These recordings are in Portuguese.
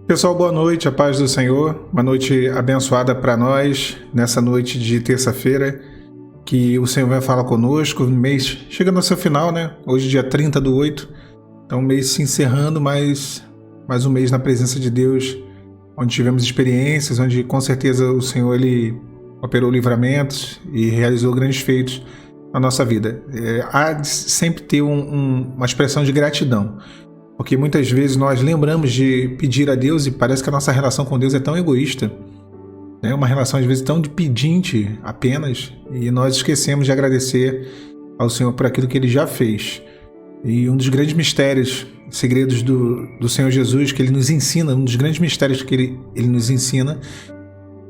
Pessoal, boa noite, a paz do Senhor, uma noite abençoada para nós, nessa noite de terça-feira, que o Senhor vai falar conosco, o mês chegando ao seu final, né? Hoje dia 30/8, então o mês se encerrando, mais um mês na presença de Deus, onde tivemos experiências, onde com certeza o Senhor ele operou livramentos e realizou grandes feitos na nossa vida. Há de sempre ter uma expressão de gratidão. Porque muitas vezes nós lembramos de pedir a Deus e parece que a nossa relação com Deus é tão egoísta, né? Uma relação às vezes tão de pedinte apenas, e nós esquecemos de agradecer ao Senhor por aquilo que Ele já fez. E um dos grandes mistérios, segredos do Senhor Jesus, que Ele nos ensina, um dos grandes mistérios que Ele nos ensina,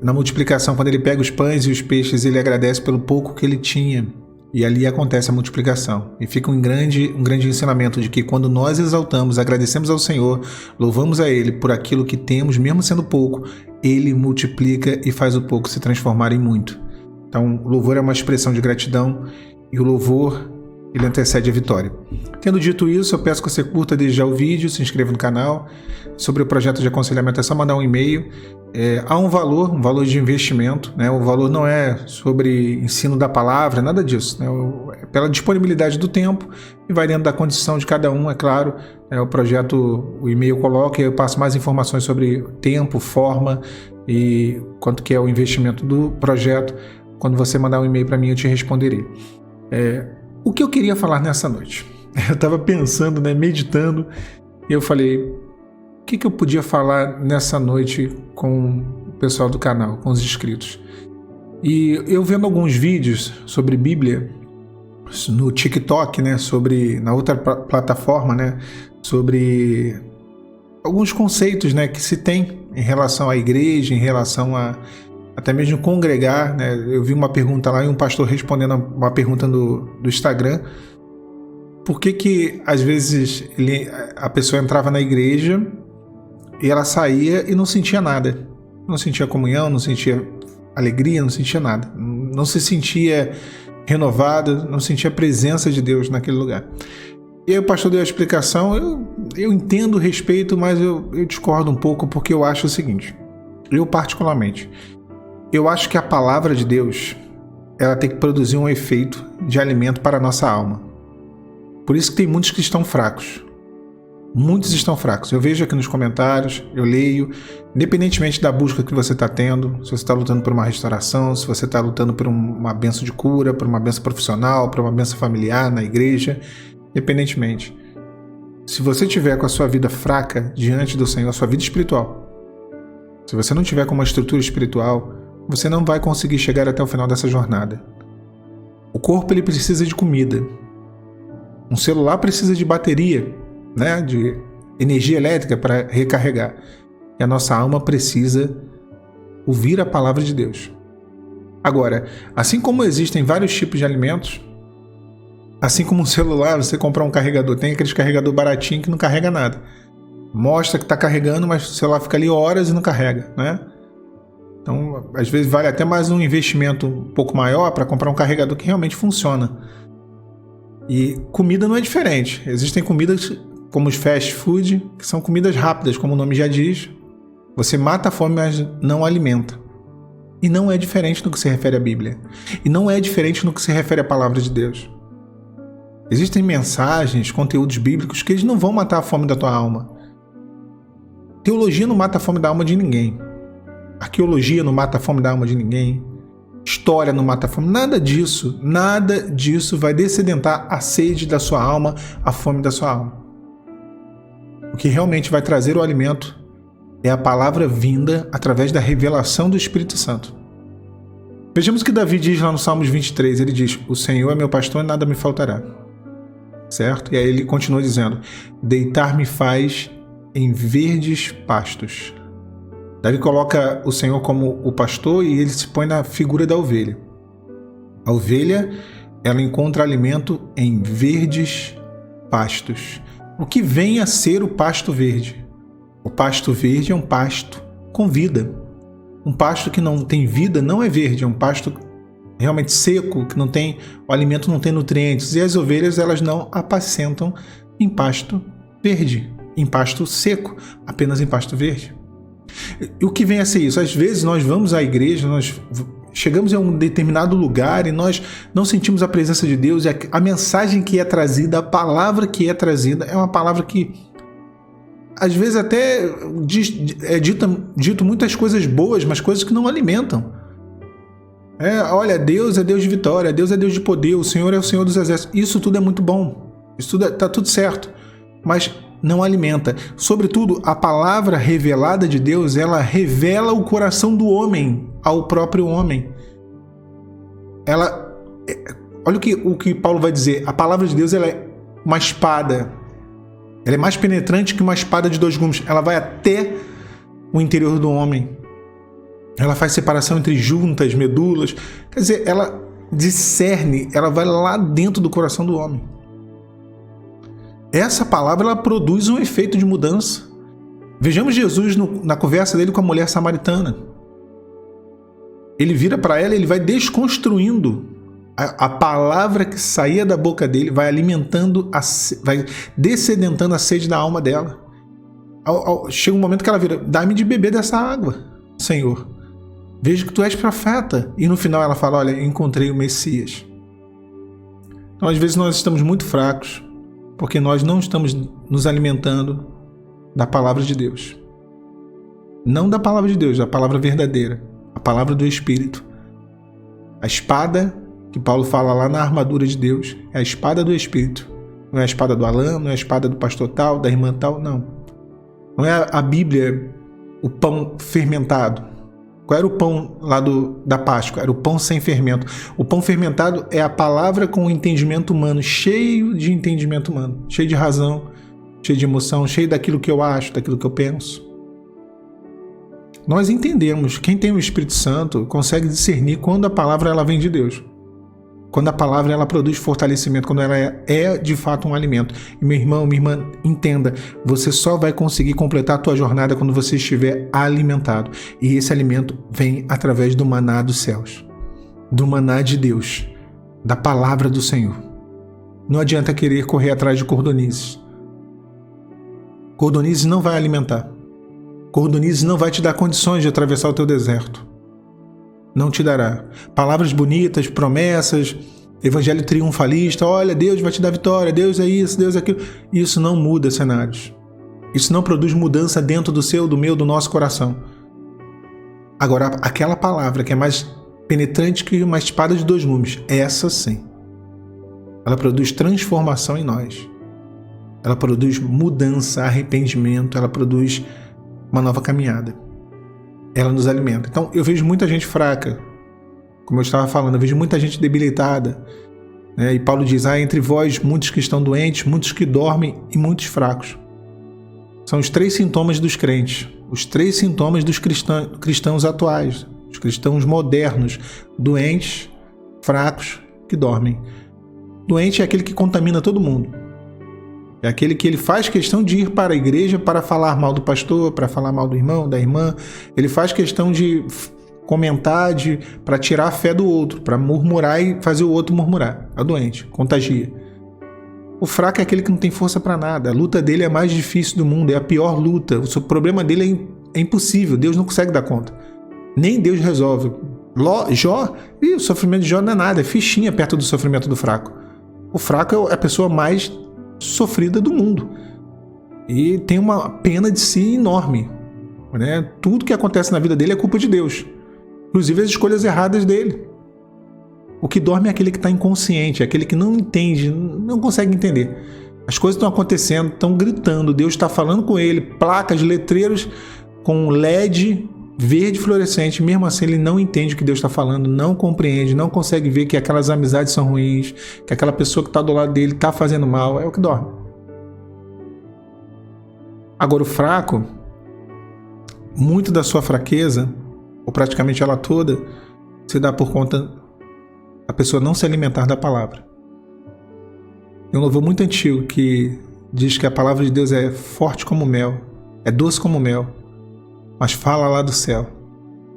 na multiplicação, quando Ele pega os pães e os peixes, Ele agradece pelo pouco que Ele tinha. E ali acontece a multiplicação. E fica um grande ensinamento de que quando nós exaltamos, agradecemos ao Senhor, louvamos a Ele por aquilo que temos, mesmo sendo pouco, Ele multiplica e faz o pouco se transformar em muito. Então, o louvor é uma expressão de gratidão e o louvor, ele antecede a vitória. Tendo dito isso, eu peço que você curta desde já o vídeo, se inscreva no canal. Sobre o projeto de aconselhamento é só mandar um e-mail. Há um valor de investimento, né? O valor não é sobre ensino da palavra, nada disso, né? É pela disponibilidade do tempo e vai dentro da condição de cada um, é claro. O projeto, o e-mail coloca e eu passo mais informações sobre tempo, forma e quanto que é o investimento do projeto. Quando você mandar um e-mail para mim, eu te responderei. O que eu queria falar nessa noite? Eu estava pensando, né, meditando, e eu falei, o que eu podia falar nessa noite com o pessoal do canal, com os inscritos? E eu vendo alguns vídeos sobre Bíblia, no TikTok, né, na outra plataforma, né, sobre alguns conceitos, né, que se tem em relação à igreja, em relação a até mesmo congregar, né? Eu vi uma pergunta lá e um pastor respondendo uma pergunta do Instagram. Por que às vezes a pessoa entrava na igreja e ela saía e não sentia nada? Não sentia comunhão, não sentia alegria, não sentia nada. Não se sentia renovado, não sentia a presença de Deus naquele lugar. E aí o pastor deu a explicação, eu entendo o respeito, mas eu discordo um pouco porque eu acho o seguinte, eu particularmente, eu acho que a palavra de Deus, ela tem que produzir um efeito de alimento para a nossa alma. Por isso que tem muitos que estão fracos. Muitos estão fracos. Eu vejo aqui nos comentários, eu leio, independentemente da busca que você está tendo, se você está lutando por uma restauração, se você está lutando por uma bênção de cura, por uma bênção profissional, por uma bênção familiar na igreja, independentemente. Se você tiver com a sua vida fraca diante do Senhor, a sua vida espiritual, se você não tiver com uma estrutura espiritual, você não vai conseguir chegar até o final dessa jornada. O corpo ele precisa de comida. Um celular precisa de bateria, né, de energia elétrica para recarregar. E a nossa alma precisa ouvir a palavra de Deus. Agora, assim como existem vários tipos de alimentos, assim como um celular, você comprar um carregador, tem aqueles carregador baratinho que não carrega nada. Mostra que está carregando, mas o celular fica ali horas e não carrega, né? Então, às vezes vale até mais um investimento um pouco maior para comprar um carregador que realmente funciona. E comida não é diferente. Existem comidas como os fast food, que são comidas rápidas, como o nome já diz. Você mata a fome, mas não alimenta. E não é diferente no que se refere à Bíblia. E não é diferente no que se refere à palavra de Deus. Existem mensagens, conteúdos bíblicos que eles não vão matar a fome da tua alma. Teologia não mata a fome da alma de ninguém. Arqueologia não mata a fome da alma de ninguém. História não mata a fome. Nada disso vai descedentar a sede da sua alma, a fome da sua alma. O que realmente vai trazer o alimento é a palavra vinda através da revelação do Espírito Santo. Vejamos o que Davi diz lá no Salmos 23. Ele diz, o Senhor é meu pastor e nada me faltará. Certo? E aí ele continua dizendo, deitar-me faz em verdes pastos. Davi coloca o Senhor como o pastor e ele se põe na figura da ovelha. A ovelha, ela encontra alimento em verdes pastos. O que vem a ser o pasto verde? O pasto verde é um pasto com vida. Um pasto que não tem vida não é verde, é um pasto realmente seco, que não tem, o alimento não tem nutrientes. E as ovelhas, elas não apacentam em pasto verde, em pasto seco, apenas em pasto verde. E o que vem a ser isso? Às vezes nós vamos à igreja, nós chegamos a um determinado lugar e nós não sentimos a presença de Deus, e a mensagem que é trazida, a palavra que é trazida, é uma palavra que às vezes até dito muitas coisas boas, mas coisas que não alimentam. Olha, Deus é Deus de vitória, Deus é Deus de poder, o Senhor é o Senhor dos exércitos. Isso tudo é muito bom, isso tudo está tudo certo, mas não alimenta. Sobretudo, a palavra revelada de Deus, ela revela o coração do homem ao próprio homem. Olha o que Paulo vai dizer. A palavra de Deus, ela é uma espada. Ela é mais penetrante que uma espada de 2 gumes. Ela vai até o interior do homem. Ela faz separação entre juntas, medulas. Quer dizer, ela discerne, ela vai lá dentro do coração do homem. Essa palavra, ela produz um efeito de mudança. Vejamos Jesus na conversa dele com a mulher samaritana. Ele vira para ela e ele vai desconstruindo a palavra que saía da boca dele, vai alimentando, vai descedentando a sede da alma dela. Chega um momento que ela vira: dá-me de beber dessa água, Senhor. Vejo que tu és profeta. E no final ela fala: olha, encontrei o Messias. Então, às vezes nós estamos muito fracos, porque nós não estamos nos alimentando da palavra de Deus. Não da palavra de Deus, da palavra verdadeira, a palavra do Espírito. A espada que Paulo fala lá na armadura de Deus é a espada do Espírito. Não é a espada do Alain, não é a espada do pastor tal, da irmã tal, não. Não é a Bíblia, o pão fermentado. Qual era o pão lá da Páscoa? Era o pão sem fermento. O pão fermentado é a palavra com o entendimento humano, cheio de entendimento humano, cheio de razão, cheio de emoção, cheio daquilo que eu acho, daquilo que eu penso. Nós entendemos, quem tem o Espírito Santo consegue discernir quando a palavra ela vem de Deus. Quando a palavra ela produz fortalecimento, quando ela é de fato um alimento. E meu irmão, minha irmã, entenda, você só vai conseguir completar a tua jornada quando você estiver alimentado. E esse alimento vem através do maná dos céus, do maná de Deus, da palavra do Senhor. Não adianta querer correr atrás de cordonizes. Cordonizes não vai alimentar. Cordonizes não vai te dar condições de atravessar o teu deserto. Não te dará. Palavras bonitas, promessas, evangelho triunfalista, olha, Deus vai te dar vitória, Deus é isso, Deus é aquilo. Isso não muda cenários. Isso não produz mudança dentro do seu, do meu, do nosso coração. Agora, aquela palavra que é mais penetrante que uma espada de 2 gumes, essa sim. Ela produz transformação em nós. Ela produz mudança, arrependimento, ela produz uma nova caminhada. Ela nos alimenta. Então, eu vejo muita gente fraca, como eu estava falando, eu vejo muita gente debilitada. E Paulo diz, entre vós muitos que estão doentes, muitos que dormem e muitos fracos. São os 3 sintomas dos crentes, os 3 sintomas dos cristãos atuais, os cristãos modernos, doentes, fracos, que dormem. Doente é aquele que contamina todo mundo. É aquele que ele faz questão de ir para a igreja para falar mal do pastor, para falar mal do irmão, da irmã. Ele faz questão de comentar, para tirar a fé do outro, para murmurar e fazer o outro murmurar. É doente, contagia. O fraco é aquele que não tem força para nada. A luta dele é a mais difícil do mundo, é a pior luta. O problema dele é impossível, Deus não consegue dar conta. Nem Deus resolve. O sofrimento de Jó não é nada, é fichinha perto do sofrimento do fraco. O fraco é a pessoa mais sofrida do mundo e tem uma pena de si enorme, Tudo que acontece na vida dele é culpa de Deus, inclusive as escolhas erradas dele. O que dorme é aquele que está inconsciente, é aquele que não entende, não consegue entender. As coisas estão acontecendo, estão gritando, Deus está falando com ele, placas, letreiros com LED verde fluorescente, mesmo assim ele não entende o que Deus está falando, não compreende, não consegue ver que aquelas amizades são ruins, que aquela pessoa que está do lado dele está fazendo mal, é o que dorme. Agora o fraco, muito da sua fraqueza, ou praticamente ela toda, se dá por conta da pessoa não se alimentar da palavra. Tem um louvor muito antigo que diz que a palavra de Deus é forte como mel, é doce como mel, mas fala lá do céu.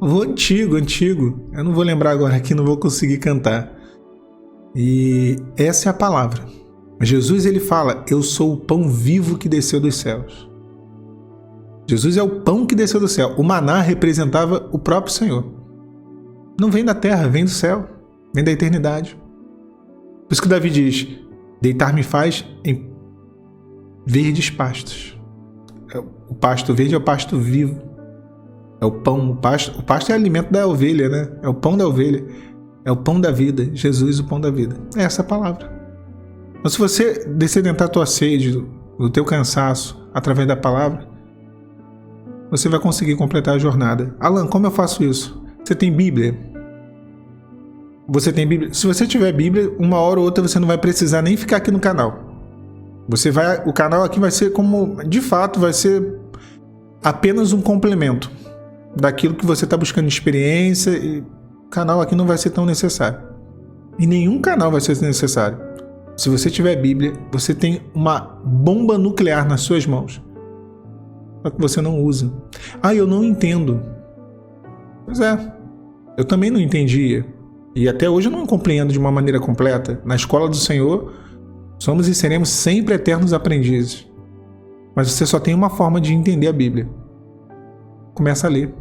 Louvor antigo, eu não vou lembrar agora aqui, não vou conseguir cantar. E essa é a palavra. Jesus ele fala, eu sou o pão vivo que desceu dos céus. Jesus é o pão que desceu do céu. O maná representava o próprio Senhor. Não vem da terra, vem do céu, vem da eternidade. Por isso que Davi diz: deitar-me faz em verdes pastos. O pasto verde é o pasto vivo. É o pão. O pasto é o alimento da ovelha, né? É o pão da ovelha. É o pão da vida. Jesus, o pão da vida. É essa a palavra. Então, se você descedentar a tua sede, o teu cansaço, através da palavra, você vai conseguir completar a jornada. Alan, como eu faço isso? Você tem Bíblia? Você tem Bíblia? Se você tiver Bíblia, uma hora ou outra você não vai precisar nem ficar aqui no canal. O canal aqui vai ser como, de fato, vai ser apenas um complemento daquilo que você está buscando experiência, e o canal aqui não vai ser tão necessário. E nenhum canal vai ser necessário. Se você tiver Bíblia, você tem uma bomba nuclear nas suas mãos, só que você não usa. Ah, eu não entendo. Pois é, eu também não entendia. E até hoje eu não compreendo de uma maneira completa. Na escola do Senhor, somos e seremos sempre eternos aprendizes. Mas você só tem uma forma de entender a Bíblia. Começa a ler.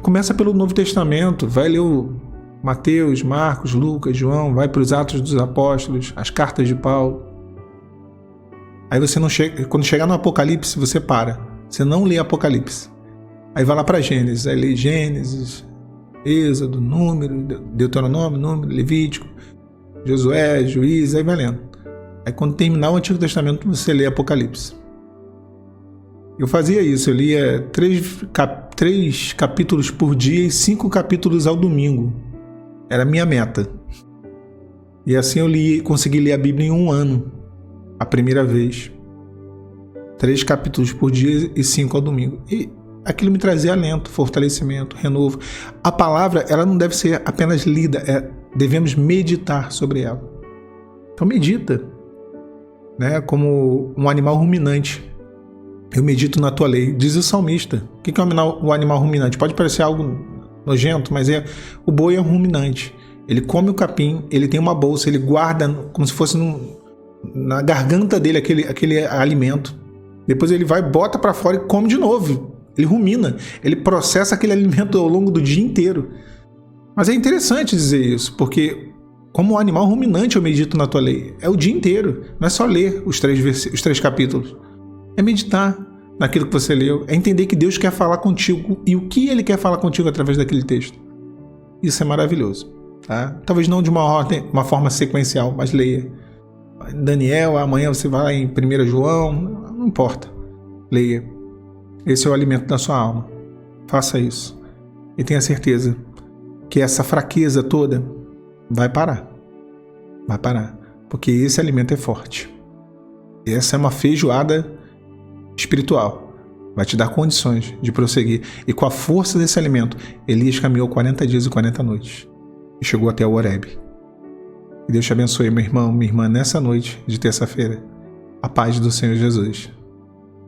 Começa pelo Novo Testamento. Vai ler o Mateus, Marcos, Lucas, João. Vai para os Atos dos Apóstolos, as cartas de Paulo. Aí você não chega. Quando chegar no Apocalipse, você para. Você não lê Apocalipse. Aí vai lá para Gênesis. Aí lê Gênesis, Êxodo, Número, Deuteronômio, Número, Levítico, Josué, Juízes, aí vai lendo. Aí quando terminar o Antigo Testamento, você lê Apocalipse. Eu fazia isso, eu lia 3 capítulos por dia e 5 capítulos ao domingo. Era a minha meta. E assim eu consegui ler a Bíblia em 1 ano, a primeira vez. 3 capítulos por dia e 5 ao domingo. E aquilo me trazia alento, fortalecimento, renovo. A palavra, ela não deve ser apenas lida, devemos meditar sobre ela. Então medita, né? Como um animal ruminante. Eu medito na tua lei, diz o salmista. O que é o animal ruminante? Pode parecer algo nojento, mas o boi é um ruminante. Ele come o capim, ele tem uma bolsa, ele guarda como se fosse na garganta dele aquele alimento. Depois ele vai, bota para fora e come de novo. Ele rumina, ele processa aquele alimento ao longo do dia inteiro. Mas é interessante dizer isso, porque como um animal ruminante eu medito na tua lei. É o dia inteiro, não é só ler os 3 capítulos. É meditar naquilo que você leu, é entender que Deus quer falar contigo e o que Ele quer falar contigo através daquele texto. Isso é maravilhoso. Tá? Talvez não de uma forma sequencial, mas leia. Daniel, amanhã você vai em 1 João, não importa. Leia. Esse é o alimento da sua alma. Faça isso. E tenha certeza que essa fraqueza toda vai parar. Vai parar. Porque esse alimento é forte. Essa é uma feijoada espiritual. Vai te dar condições de prosseguir. E com a força desse alimento, Elias caminhou 40 dias e 40 noites. E chegou até o Horebe. E Deus te abençoe, meu irmão, minha irmã, nessa noite de terça-feira. A paz do Senhor Jesus.